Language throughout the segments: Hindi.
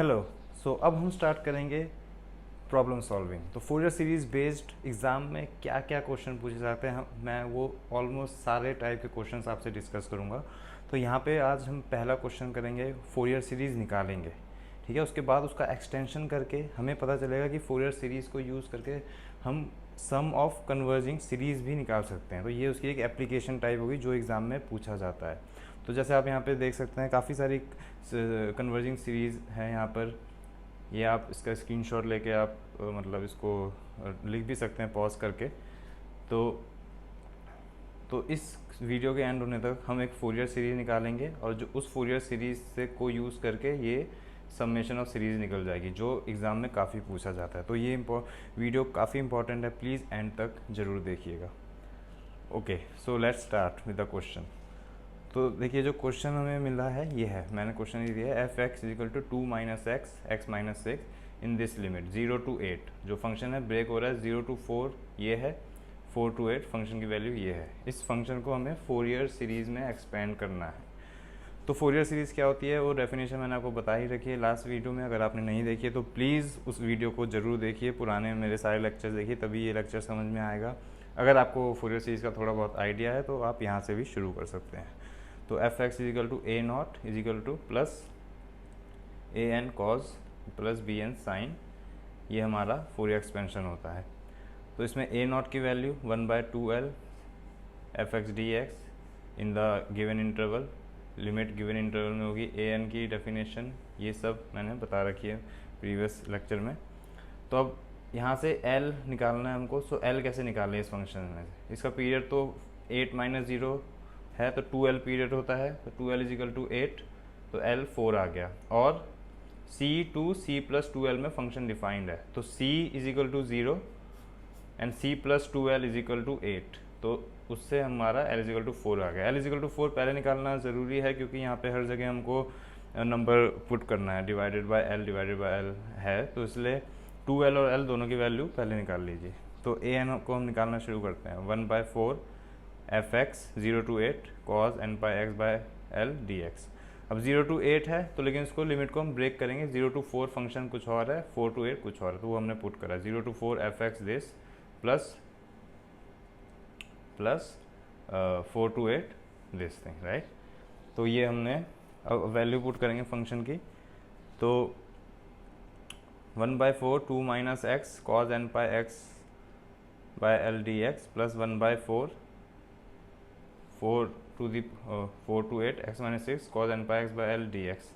हेलो। सो अब हम स्टार्ट करेंगे प्रॉब्लम सॉल्विंग। तो फोरियर सीरीज बेस्ड एग्ज़ाम में क्या क्या क्वेश्चन पूछे जाते हैं मैं वो ऑलमोस्ट सारे टाइप के क्वेश्चंस आपसे डिस्कस करूंगा। तो यहाँ पे आज हम पहला क्वेश्चन करेंगे, फोरियर सीरीज़ निकालेंगे। ठीक है, उसके बाद उसका एक्सटेंशन करके हमें पता चलेगा कि फोरियर सीरीज़ को यूज़ करके हम सम ऑफ कन्वर्जिंग सीरीज़ भी निकाल सकते हैं। तो ये उसकी एक एप्लीकेशन टाइप होगी जो एग्ज़ाम में पूछा जाता है। तो जैसे आप यहाँ पे देख सकते हैं काफ़ी सारी कन्वर्जिंग सीरीज़ है यहाँ पर। ये आप इसका स्क्रीनशॉट लेके आप मतलब इसको लिख भी सकते हैं पॉज करके। तो इस वीडियो के एंड होने तक हम एक फोरियर सीरीज़ निकालेंगे और जो उस फोरियर सीरीज़ से को यूज़ करके ये समेशन ऑफ सीरीज़ निकल जाएगी जो एग्ज़ाम में काफ़ी पूछा जाता है। तो ये वीडियो काफ़ी इंपॉर्टेंट है, प्लीज़ एंड तक ज़रूर देखिएगा। Okay, so let's start with the question. तो देखिए जो क्वेश्चन हमें मिला है ये है, मैंने क्वेश्चन ये दिया है f x is equal to 2 minus x minus 6 in this limit 0 to 8। जो फंक्शन है ब्रेक हो रहा है 0 to 4 ये है, 4 to 8 फंक्शन की वैल्यू ये है। इस फंक्शन को हमें फोरियर सीरीज़ में एक्सपेंड करना है। तो फोरियर सीरीज़ क्या होती है वो डेफिनेशन मैंने आपको बता ही रखी है लास्ट वीडियो में। अगर आपने नहीं देखी है तो प्लीज़ उस वीडियो को ज़रूर देखिए, पुराने मेरे सारे लेक्चर देखिए, तभी ये लेक्चर समझ में आएगा। अगर आपको फोरियर सीरीज़ का थोड़ा बहुत आइडिया है तो आप यहाँ से भी शुरू कर सकते हैं। तो f x is equal to a naught is equal to plus a n cos plus b n sine, ये हमारा फोरियर एक्सपेंशन होता है। तो इसमें ए नॉट की value 1/2L f x d x in the given interval, limit given interval में होगी। ए एन की डेफिनेशन ये सब मैंने बता रखी है प्रीवियस लेक्चर में। तो अब यहाँ से एल निकालना है हमको। सो एल कैसे निकालें इस फंक्शन में से? इसका पीरियड तो 8 - 0 है, तो 2L पीरियड होता है। तो 2L इजिकल टू 8, तो L 4 आ गया। और C टू C+2L में फंक्शन डिफाइंड है, तो C is equal to 0 and C+2L is equal to 8। तो उससे हमारा L इजिकल टू 4 आ गया। L इजिकल टू 4 पहले निकालना ज़रूरी है क्योंकि यहाँ पे हर जगह हमको नंबर पुट करना है, डिवाइडेड बाय L है, तो इसलिए 2L और L दोनों की वैल्यू पहले निकाल लीजिए। तो ए एन को हम निकालना शुरू करते हैं। 1/4 f x 0 to 8 cos n pi x by l d x. अब 0 to 8 है तो लेकिन इसको लिमिट को हम ब्रेक करेंगे। 0 to 4 फंक्शन कुछ और है, 4 to 8 कुछ और है, तो वो हमने पुट करा 0 to 4 F x this plus 4 to 8 this thing, right. तो ये हमने अब वैल्यू पुट करेंगे फंक्शन की। तो 1/4 2 minus x cos n pi x by l d x plus 1/4 4 to 8 x - 6 cos n pi x by l d x.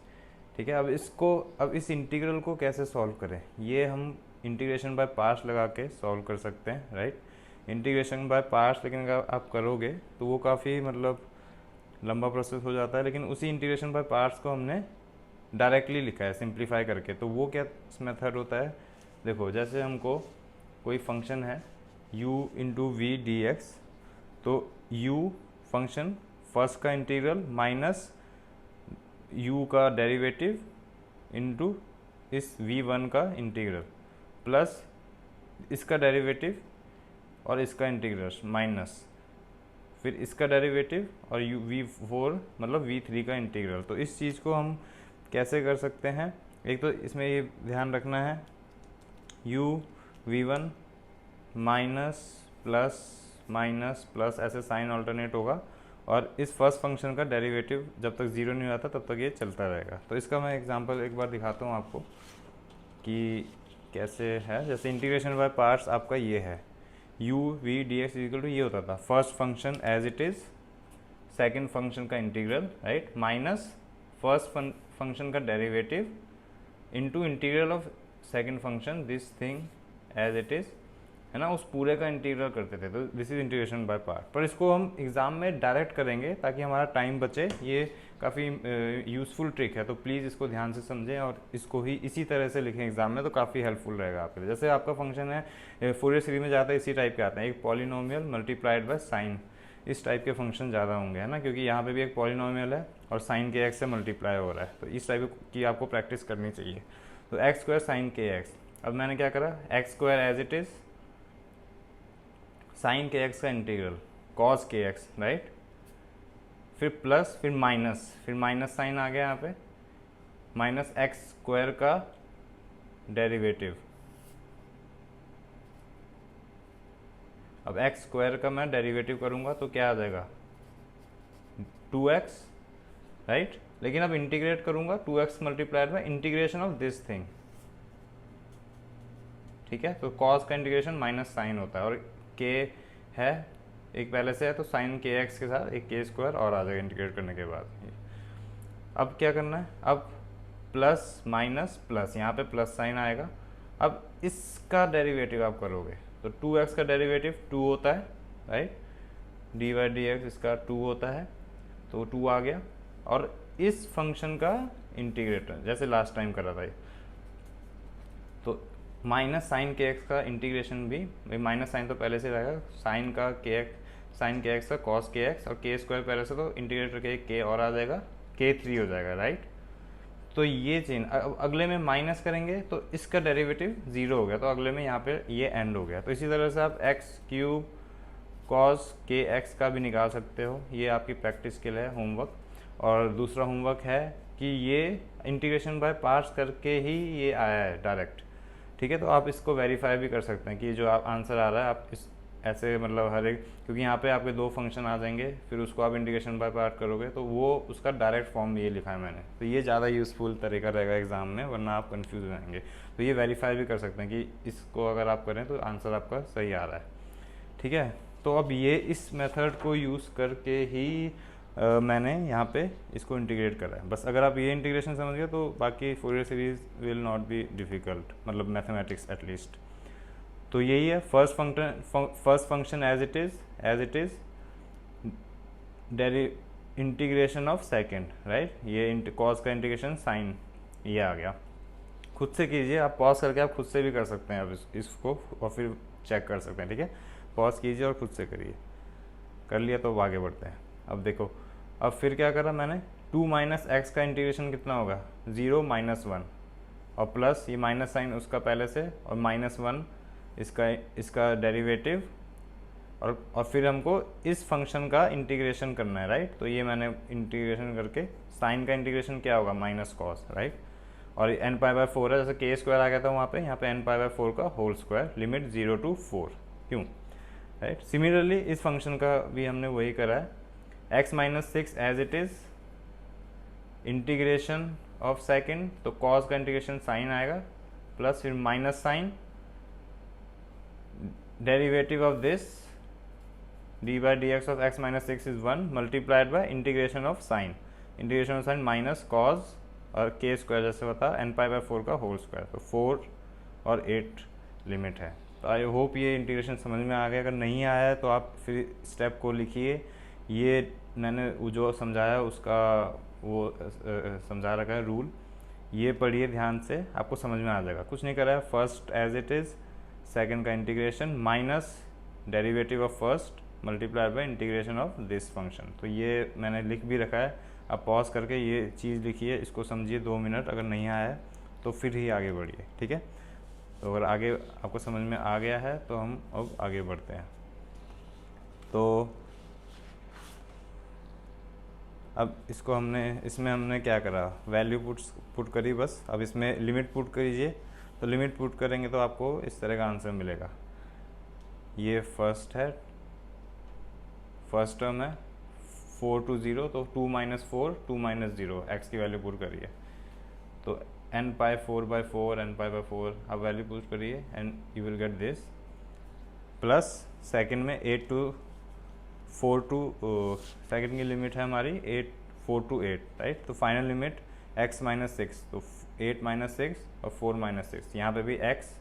ठीक है, अब इस इंटीग्रल को कैसे सॉल्व करें? ये हम इंटीग्रेशन बाय पार्ट्स लगा के सॉल्व कर सकते हैं, राइट। इंटीग्रेशन बाय पार्ट्स लेकिन अगर आप करोगे तो वो काफ़ी मतलब लंबा प्रोसेस हो जाता है, लेकिन उसी इंटीग्रेशन बाय पार्ट्स को हमने डायरेक्टली लिखा है सिंप्लीफाई करके। तो वो क्या मेथड होता है? देखो, जैसे हमको कोई फंक्शन है u into v d x, तो u फंक्शन फर्स्ट का इंटीग्रल माइनस u का डेरिवेटिव इनटू इस v1 का इंटीग्रल प्लस इसका डेरिवेटिव और इसका इंटीग्रल माइनस फिर इसका डेरिवेटिव और v4 मतलब v3 का इंटीग्रल। तो इस चीज़ को हम कैसे कर सकते हैं? एक तो इसमें ये ध्यान रखना है u v1 minus plus minus plus ऐसे साइन ऑल्टरनेट होगा, और इस फर्स्ट फंक्शन का डेरिवेटिव जब तक ज़ीरो नहीं आता तब तक ये चलता रहेगा। तो इसका मैं एग्जांपल एक बार दिखाता हूँ आपको कि कैसे है। जैसे इंटीग्रेशन बाय पार्ट्स आपका ये है, u v D X equal to ये होता था first function as it is, second function का integral, right, minus first function का derivative into integral of second function this thing as it is, है ना, उस पूरे का इंटीग्रल करते थे। तो this is integration by part. पर इसको हम एग्जाम में डायरेक्ट करेंगे ताकि हमारा टाइम बचे। ये काफ़ी यूज़फुल ट्रिक है, तो प्लीज़ इसको ध्यान से समझें और इसको ही इसी तरह से लिखें एग्जाम में, तो काफ़ी हेल्पफुल रहेगा आपके लिए। जैसे आपका फंक्शन है फोरियर सीरीज में ज़्यादा इसी टाइप के आते हैं, एक पॉलिनोमियल मल्टीप्लाइड बाय साइन, इस टाइप के फंक्शन ज़्यादा होंगे, है ना, क्योंकि यहाँ पे भी एक पॉलिनोमियल है और साइन के एक्स से मल्टीप्लाई हो रहा है। तो इस टाइप की आपको प्रैक्टिस करनी चाहिए। तो x square sine k x, अब मैंने क्या करा, x square as it is sine k x का integral cos k x, right, फिर प्लस फिर माइनस साइन आ गया यहाँ पे, माइनस एक्स स्क्वायर का डेरिवेटिव। अब एक्स स्क्वायर का मैं डेरिवेटिव करूँगा तो क्या आ जाएगा 2x, राइट। लेकिन अब इंटीग्रेट करूँगा 2x multiplied by integration of this thing, ठीक है। तो कॉस का इंटीग्रेशन माइनस साइन होता है और के है एक पहले से है, तो साइन के एक्स के साथ एक के स्क्वायर और आ जाएगा इंटीग्रेट करने के बाद। अब क्या करना है, अब प्लस माइनस प्लस, यहाँ पे प्लस साइन आएगा। अब इसका डेरिवेटिव आप करोगे तो 2x का डेरिवेटिव 2 होता है, right. D y d x इसका 2 होता है, तो 2 आ गया। और इस फंक्शन का इंटीग्रेटर जैसे लास्ट टाइम करा था, तो माइनस साइन के एक्स का इंटीग्रेशन भी माइनस साइन तो पहले से रहेगा, साइन के एक्स का कॉस के एक्स और के स्क्वायर पहले से, तो इंटीग्रेटर के के और आ जाएगा, k3 हो जाएगा, राइट। तो ये चेन अगले में माइनस करेंगे तो इसका डेरिवेटिव 0 हो गया, तो अगले में यहाँ पे ये एंड हो गया। तो इसी तरह से आप x cube cos k x का भी निकाल सकते हो, ये आपकी प्रैक्टिस के लिए होमवर्क। और दूसरा होमवर्क है कि ये इंटीग्रेशन बाय पार्ट्स करके ही ये आया है डायरेक्ट, ठीक है। तो आप इसको वेरीफाई भी कर सकते हैं कि जो आप आंसर आ रहा है आप इस ऐसे मतलब हर एक, क्योंकि यहाँ पे आपके 2 फंक्शन आ जाएंगे, फिर उसको आप इंटीग्रेशन बाय पार्ट करोगे तो वो उसका डायरेक्ट फॉर्म ये लिखा है मैंने, तो ये ज़्यादा यूज़फुल तरीका रहेगा एग्जाम में, वरना आप कंफ्यूज हो जाएंगे। तो ये वेरीफाई भी कर सकते हैं कि इसको अगर आप करें तो आंसर आपका सही आ रहा है, ठीक है। तो अब ये इस मेथड को यूज़ करके ही मैंने यहाँ पे इसको इंटीग्रेट करा है। बस अगर आप ये इंटीग्रेशन समझ गए तो बाकी Fourier series will not be difficult, मतलब मैथमेटिक्स एटलीस्ट। तो यही है first function as it is integration of second, right. ये कॉस का इंटीग्रेशन साइन, ये आ गया। खुद से कीजिए, आप पॉज करके आप खुद से भी कर सकते हैं आप इसको और फिर चेक कर सकते हैं, ठीक है। पॉज कीजिए और खुद से करिए। कर लिया तो आगे बढ़ते हैं। अब देखो, अब फिर क्या करा मैंने, 2 माइनस एक्स का इंटीग्रेशन कितना होगा 0 माइनस 1, और प्लस ये माइनस साइन उसका पहले से, और माइनस 1 इसका डेरिवेटिव, और फिर हमको इस फंक्शन का इंटीग्रेशन करना है, राइट। तो ये मैंने इंटीग्रेशन करके, साइन का इंटीग्रेशन क्या होगा माइनस कॉस, राइट। और n पाई बाय 4 है, जैसे के स्क्वायर आ गया था वहाँ पे, यहाँ पे n पाई बाय 4 का होल स्क्वायर, लिमिट 0 to 4, क्यों, राइट। सिमिलरली इस फंक्शन का भी हमने वही करा है, x minus 6 as it is integration of second, तो कॉस का इंटीग्रेशन साइन आएगा, प्लस फिर minus sine derivative of this d by d x of x minus 6 is 1 multiplied by integration of sine minus cos और के स्क्वायर जैसे बता n पाई बाय 4 का होल स्क्वायर, तो 4 और 8 लिमिट है। तो आई होप ये इंटीग्रेशन समझ में आ गया। अगर नहीं आया है तो आप फिर स्टेप को लिखिए, ये मैंने जो समझाया उसका वो समझा रखा है रूल, ये पढ़िए ध्यान से, आपको समझ में आ जाएगा। कुछ नहीं करा है, first as it is, second का integration minus derivative of first multiplied by integration of this function. तो ये मैंने लिख भी रखा है, आप पॉज करके ये चीज़ लिखिए, इसको समझिए 2 मिनट, अगर नहीं आया है तो फिर ही आगे बढ़िए, ठीक है। तो अगर आगे आपको समझ में आ गया है तो हम अब आगे बढ़ते हैं। तो अब इसको इसमें हमने क्या करा, वैल्यू पुट करी बस। अब इसमें लिमिट पुट करिए, तो लिमिट पुट करेंगे तो आपको इस तरह का आंसर मिलेगा। ये फर्स्ट टर्म है 4 to 0, तो 2 माइनस 4 2 माइनस 0, एक्स की वैल्यू पुट करिए, तो n pi 4 by 4 n pi by 4, अब वैल्यू पुट करिए and you will get this, plus second में 8 to 4 to सेकंड की लिमिट है हमारी 4 to 8, राइट। तो फाइनल लिमिट x माइनस 6, तो 8 माइनस 6 और 4 माइनस 6, यहाँ पे भी x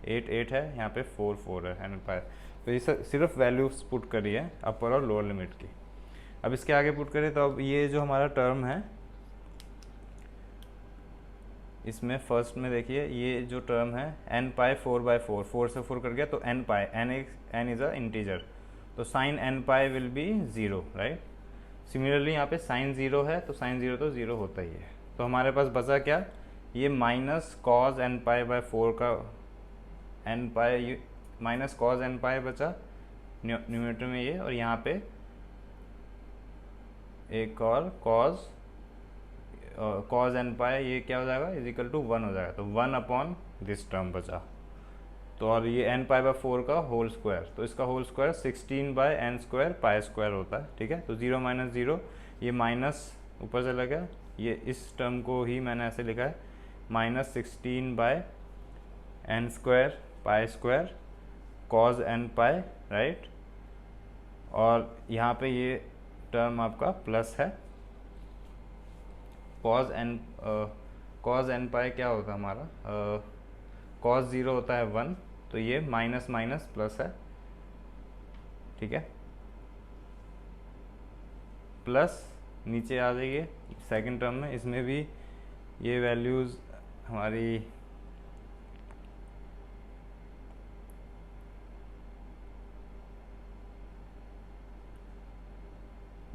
8 है, यहाँ पे 4 है n पाई। तो ये सिर्फ वैल्यूज पुट करिए अपर और लोअर लिमिट की। अब इसके आगे पुट करें तो अब ये जो हमारा टर्म है, इसमें फर्स्ट में देखिए ये जो टर्म है n पाई 4 बाई 4 से 4 कर गया, तो n pi, n is a integer, तो sine n pi will be 0, right. Similarly यहाँ पे साइन 0 है, तो साइन 0 तो 0 होता ही है। तो हमारे पास बचा क्या, ये minus cos n pi by 4 का n pi minus cos n पाई बचा न्यूमरेटर में ये, और यहाँ पे एक और कॉज कॉज एन पाई ये क्या हो जाएगा, इज इक्वल टू 1 हो जाएगा, तो 1 अपॉन दिस टर्म बचा। तो और ये एन पाई बाय 4 का होल स्क्वायर, तो इसका whole square 16 by n square pi square होता है, ठीक है। तो 0 माइनस 0, ये माइनस ऊपर चला गया, ये इस टर्म को ही मैंने ऐसे लिखा है -16 by n square pi square cos n pi, right. और यहाँ पे ये टर्म आपका प्लस है, कॉज एन पाई क्या होता है हमारा, कॉज 0 होता है 1, तो ये माइनस माइनस प्लस है, ठीक है। प्लस नीचे आ जाइए सेकंड टर्म में, इसमें भी ये वैल्यूज़ हमारी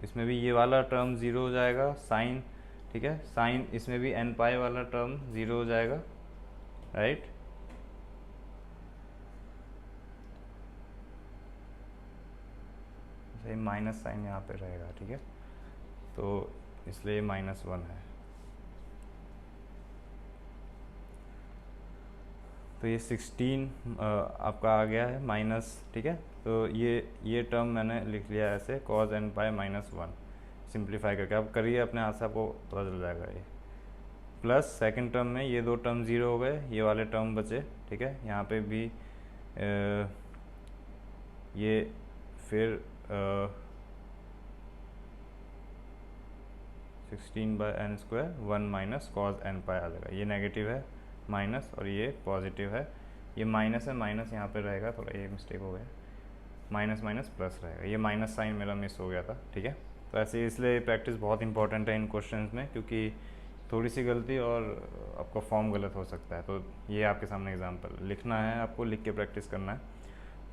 इसमें भी ये वाला टर्म 0 हो जाएगा, साइन, ठीक है। साइन इसमें भी एन पाई वाला टर्म 0 हो जाएगा, राइट। सही माइनस साइन यहाँ पे रहेगा, ठीक है, तो इसलिए -1 है। तो ये 16 आपका आ गया है माइनस, ठीक है। तो ये टर्म मैंने लिख लिया ऐसे, कॉज एन पाई -1, सिंप्लीफाई करके आप करिए अपने हाथ से, आपको पता चल जाएगा ये। प्लस सेकंड टर्म में ये दो टर्म 0 हो गए, ये वाले टर्म बचे, ठीक है। यहाँ पे भी ये फिर 16 by n square 1 minus cos n pi आ जाएगा, ये नेगेटिव है माइनस और ये पॉजिटिव है, ये माइनस है, माइनस यहाँ पे रहेगा, थोड़ा ये मिस्टेक हो गया, माइनस माइनस प्लस रहेगा, ये माइनस साइन मेरा मिस हो गया था, ठीक है। तो ऐसे इसलिए प्रैक्टिस बहुत इंपॉर्टेंट है इन क्वेश्चंस में, क्योंकि थोड़ी सी गलती और आपका फॉर्म गलत हो सकता है। तो ये आपके सामने एग्जांपल लिखना है, आपको लिख के प्रैक्टिस करना है।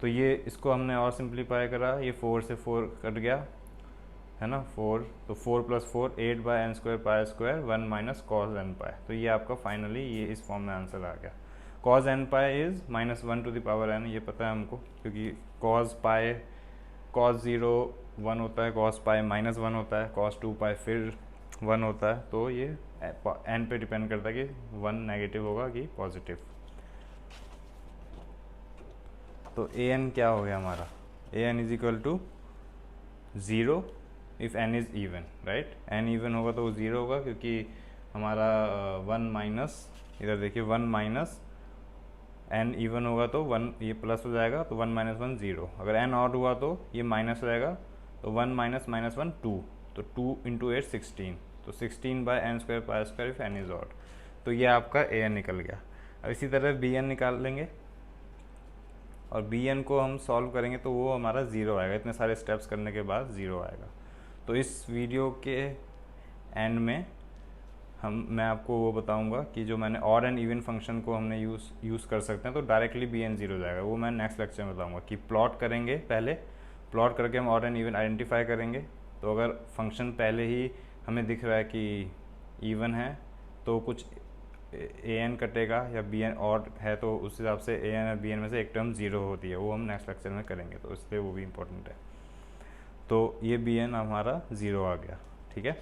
तो ये इसको हमने और सिंप्लीफाई करा, ये 4 से 4 कट गया है ना, 4, तो 4 + 4 8 by n square pi square 1 minus cos n pi. तो ये आपका फाइनली ये इस फॉर्म में आंसर आ गया। Cos n pi is -1 to the power n, ये पता है हमको, क्योंकि कॉज पाई कॉज 0 1 होता है, कॉस पाई -1 होता है, कॉस 2 पाई फिर 1 होता है। तो ये n पे डिपेंड करता है कि 1 नेगेटिव होगा कि पॉजिटिव। तो ए एन क्या हो गया हमारा, a n is equal to 0 if n is even, right. n even होगा तो वो 0 होगा, क्योंकि हमारा 1 माइनस, इधर देखिए 1 माइनस n इवन होगा तो 1 ये प्लस हो जाएगा, तो 1 - 1 0। अगर n ऑड हुआ तो ये माइनस रहेगा, तो 1 - -1 2, तो 2 × 8 16, तो 16 by n square pi square if n is odd. तो ये आपका ए एन निकल गया। अब इसी तरह बी एन निकाल लेंगे, और बी एन को हम सॉल्व करेंगे तो वो हमारा 0 आएगा, इतने सारे स्टेप्स करने के बाद 0 आएगा। तो इस वीडियो के एंड में मैं आपको वो बताऊंगा कि जो मैंने ऑड एंड इवन फंक्शन को हमने यूज़ कर सकते हैं, तो डायरेक्टली बी एन 0 जाएगा, वो मैं नेक्स्ट लेक्चर में बताऊंगा कि प्लॉट करेंगे, पहले प्लॉट करके हम ऑड एंड इवन आइडेंटिफाई करेंगे। तो अगर फंक्शन पहले ही हमें दिख रहा है कि इवन है तो कुछ ए एन कटेगा, या बी एन ऑड है तो उस हिसाब से ए एन और बी एन में से एक टर्म 0 होती है, वो हम नेक्स्ट लेक्चर में करेंगे, तो इसलिए वो भी इम्पोर्टेंट है। तो ये बी एन हमारा 0 आ गया, ठीक है।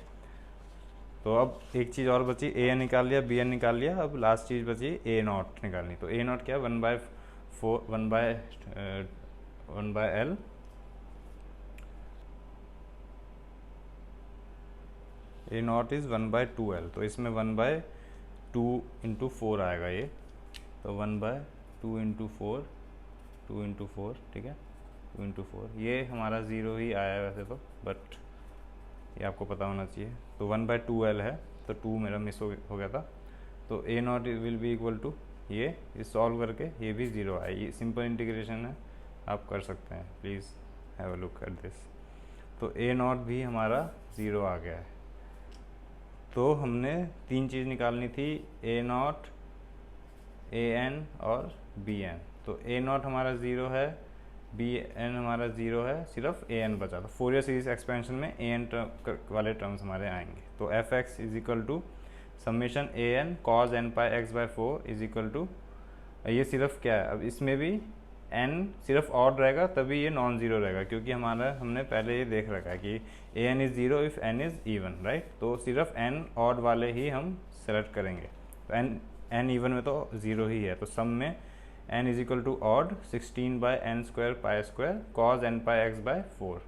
तो अब एक चीज़ और बची, ए एन निकाल लिया, बी एन निकाल लिया, अब लास्ट चीज़ बची ए नॉट निकालनी। तो ए नॉट क्या है, 1/L A not is 1/2L, तो इसमें 1/2 × 4 आएगा ये, तो 1/2 × 4 2 × 4, ठीक है, 2 × 4, ये हमारा 0 ही आया है वैसे तो, बट ये आपको पता होना चाहिए। तो 1/2L है, तो 2 मेरा मिस हो गया था, तो a naught will be equal to ये सॉल्व करके ये भी 0 आए। ये सिंपल इंटीग्रेशन है, आप कर सकते हैं, please have a look at this. तो ए नॉट भी हमारा 0 आ गया है। तो हमने 3 चीज़ निकालनी थी, ए नॉट, ए एन और बी एन। तो ए नॉट हमारा 0 है, बी एन हमारा 0 है, सिर्फ ए एन बचा। तो फोरियर सीरीज एक्सपेंशन में ए एन वाले टर्म्स हमारे आएंगे। तो f x is equal to summation a n cos n pi x/4 is equal to, ये सिर्फ क्या है, अब इसमें भी n सिर्फ ऑड रहेगा तभी ये नॉन ज़ीरो रहेगा, क्योंकि हमने पहले ये देख रखा है कि an is zero if n is even, right. तो सिर्फ n ऑड वाले ही हम सेलेक्ट करेंगे, तो n इवन में तो ज़ीरो ही है, तो सम में n is equal to odd 16/n² pi square cos n pi x by 4।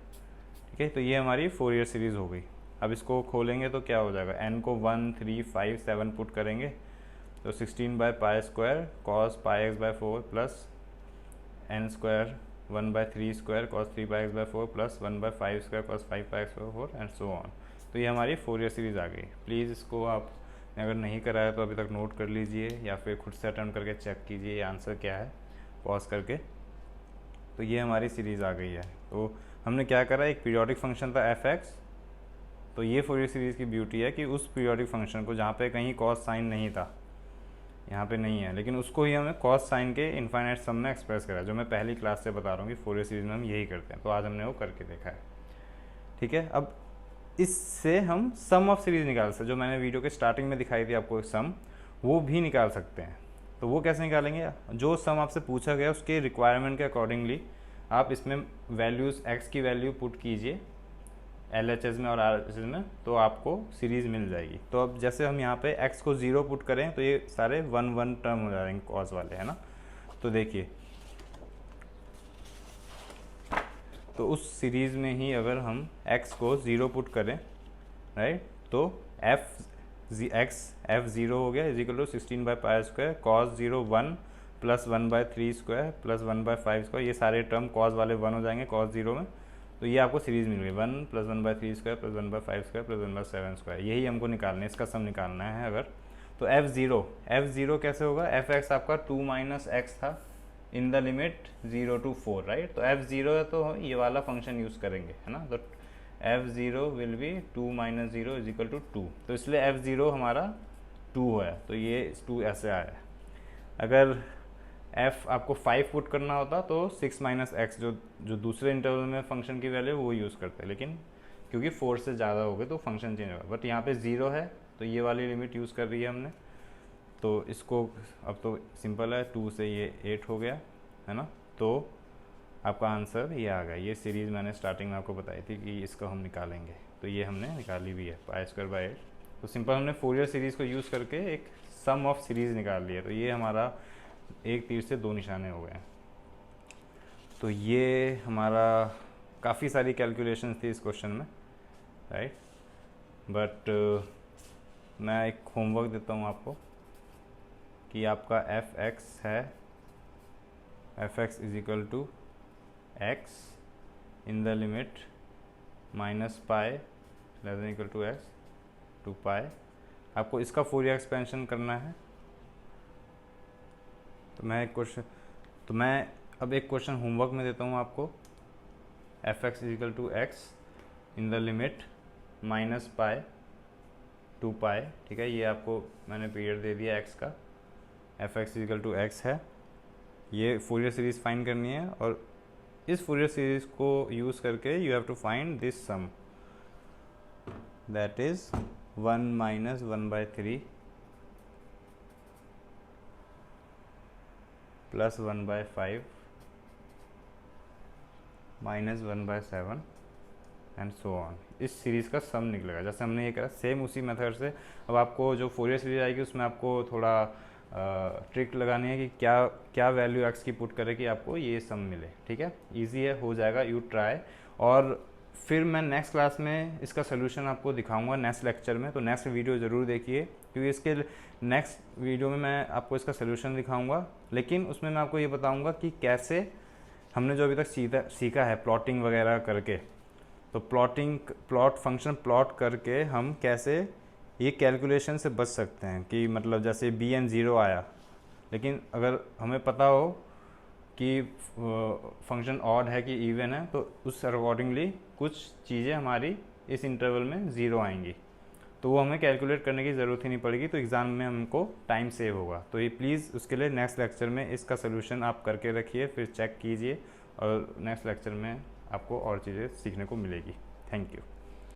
ठीक है, तो ये हमारी फोरियर सीरीज़ हो गई। अब इसको खोलेंगे तो क्या हो जाएगा, n को 1, 3, 5, 7 पुट करेंगे तो 16/π² cos πx by 4 plus n² 1/3² cos 3πx by 4 plus 1/5² cos 5πx by 4 and so on. तो ये हमारी फोरियर सीरीज़ आ गई। प्लीज़ इसको आप अगर नहीं कराया तो अभी तक नोट कर लीजिए या फिर खुद से अटेम्प्ट करके चेक कीजिए आंसर क्या है पॉज करके। तो ये हमारी सीरीज़ आ गई है। तो हमने क्या करा, एक पीरियोडिक फंक्शन था f(x), तो ये फोरियर सीरीज़ की ब्यूटी है कि उस पीरियोडिक फंक्शन को जहाँ पे कहीं कॉस साइन नहीं था, यहाँ पे नहीं है, लेकिन उसको ही हमें कॉस साइन के इनफाइनाइट सम में एक्सप्रेस करा, जो मैं पहली क्लास से बता रहा हूँ कि फोरियर सीरीज़ में हम यही करते हैं। तो आज हमने वो करके देखा है। ठीक है, अब इससे हम सम ऑफ सीरीज़ निकाल सकते, जो मैंने वीडियो के स्टार्टिंग में दिखाई थी आपको सम, वो भी निकाल सकते हैं। तो वो कैसे निकालेंगे, जो सम आपसे पूछा गया उसके रिक्वायरमेंट के अकॉर्डिंगली आप इसमें वैल्यूज़ x की वैल्यू पुट कीजिए LHS में और RHS में, तो आपको सीरीज़ मिल जाएगी। तो अब जैसे हम यहाँ पे x को 0 पुट करें तो ये सारे 1 टर्म हो जाएंगे कॉस वाले, है ना। तो देखिए, तो उस सीरीज़ में ही अगर हम x को 0 पुट करें, राइट, तो f0 हो गया is equal to 16/π² cos 0 1 plus 1/3² plus 1/5², ये सारे टर्म कॉस वाले 1 हो जाएंगे cos 0 में। तो ये आपको सीरीज़ मिल गई 1 प्लस 1/3² प्लस 1/5² प्लस 1/7², यही हमको निकालना है, इसका सम निकालना है अगर। तो f0 कैसे होगा, f(x) आपका 2 - x था इन द लिमिट 0 to 4, राइट। तो f0 है तो ये वाला फंक्शन यूज़ करेंगे, है ना। तो f0 will be 2 - 0 is equal to 2, तो इसलिए f0 हमारा 2 है, तो ये 2 ऐसे आया है। अगर f आपको 5 पुट करना होता तो 6 - x जो दूसरे इंटरवल में फंक्शन की वैल्यू वो यूज़ करते हैं, लेकिन क्योंकि 4 से ज़्यादा हो गए तो फंक्शन चेंज होगा। बट यहाँ पे 0 है तो ये वाली लिमिट यूज़ कर रही है हमने, तो इसको अब तो सिंपल है, 2 से ये 8 हो गया, है ना। तो आपका आंसर ये आ गया। ये सीरीज़ मैंने स्टार्टिंग में आपको बताई थी कि इसको हम निकालेंगे, तो ये हमने निकाली भी है π²/8। तो सिंपल हमने फोरियर सीरीज़ को यूज़ करके एक सम ऑफ सीरीज़ निकाल लिया। तो ये हमारा एक तीर से 2 निशाने हो गए। तो ये हमारा काफ़ी सारी कैलकुलेशंस थी इस क्वेश्चन में, राइट। बट मैं एक होमवर्क देता हूँ आपको कि आपका f(x) है, f(x) is equal to x in the limit -π less equal to x to π। आपको इसका फोरियर एक्सपेंशन करना है। तो मैं अब एक क्वेश्चन होमवर्क में देता हूँ आपको, f(x) is equal to x in the limit -π to π। ठीक है, ये आपको मैंने पीरियड दे दिया x का, f(x) is equal to x है। ये फोरियर सीरीज़ फाइंड करनी है और इस फोरियर सीरीज़ को यूज़ करके you have to find this sum, that is 1 - 1/3 plus 1/5 minus 1/7 and so on. इस सीरीज़ का सम निकलेगा। जैसे हमने ये करा सेम उसी मेथड से। अब आपको जो फोरियर सीरीज आएगी उसमें आपको थोड़ा ट्रिक लगानी है कि क्या वैल्यू x की पुट करे कि आपको ये सम मिले। ठीक है, इजी है, हो जाएगा, यू ट्राई। और फिर मैं नेक्स्ट क्लास में इसका सोल्यूशन आपको दिखाऊंगा नेक्स्ट लेक्चर में, तो नेक्स्ट वीडियो ज़रूर देखिए, क्योंकि इसके नेक्स्ट वीडियो में मैं आपको इसका सोल्यूशन दिखाऊंगा। लेकिन उसमें मैं आपको ये बताऊंगा कि कैसे हमने जो अभी तक सीखा है प्लॉटिंग वगैरह करके, तो प्लॉट फंक्शन प्लॉट करके हम कैसे ये कैलकुलेशन से बच सकते हैं। कि मतलब जैसे bn 0 आया, लेकिन अगर हमें पता हो कि फंक्शन ऑड है कि इवन है, तो उस अकॉर्डिंगली कुछ चीज़ें हमारी इस इंटरवल में 0 आएंगी, तो वो हमें कैलकुलेट करने की ज़रूरत ही नहीं पड़ेगी, तो एग्ज़ाम में हमको टाइम सेव होगा। तो ये प्लीज़ उसके लिए नेक्स्ट लेक्चर में इसका सोल्यूशन आप करके रखिए, फिर चेक कीजिए, और नेक्स्ट लेक्चर में आपको और चीज़ें सीखने को मिलेगी। Thank you.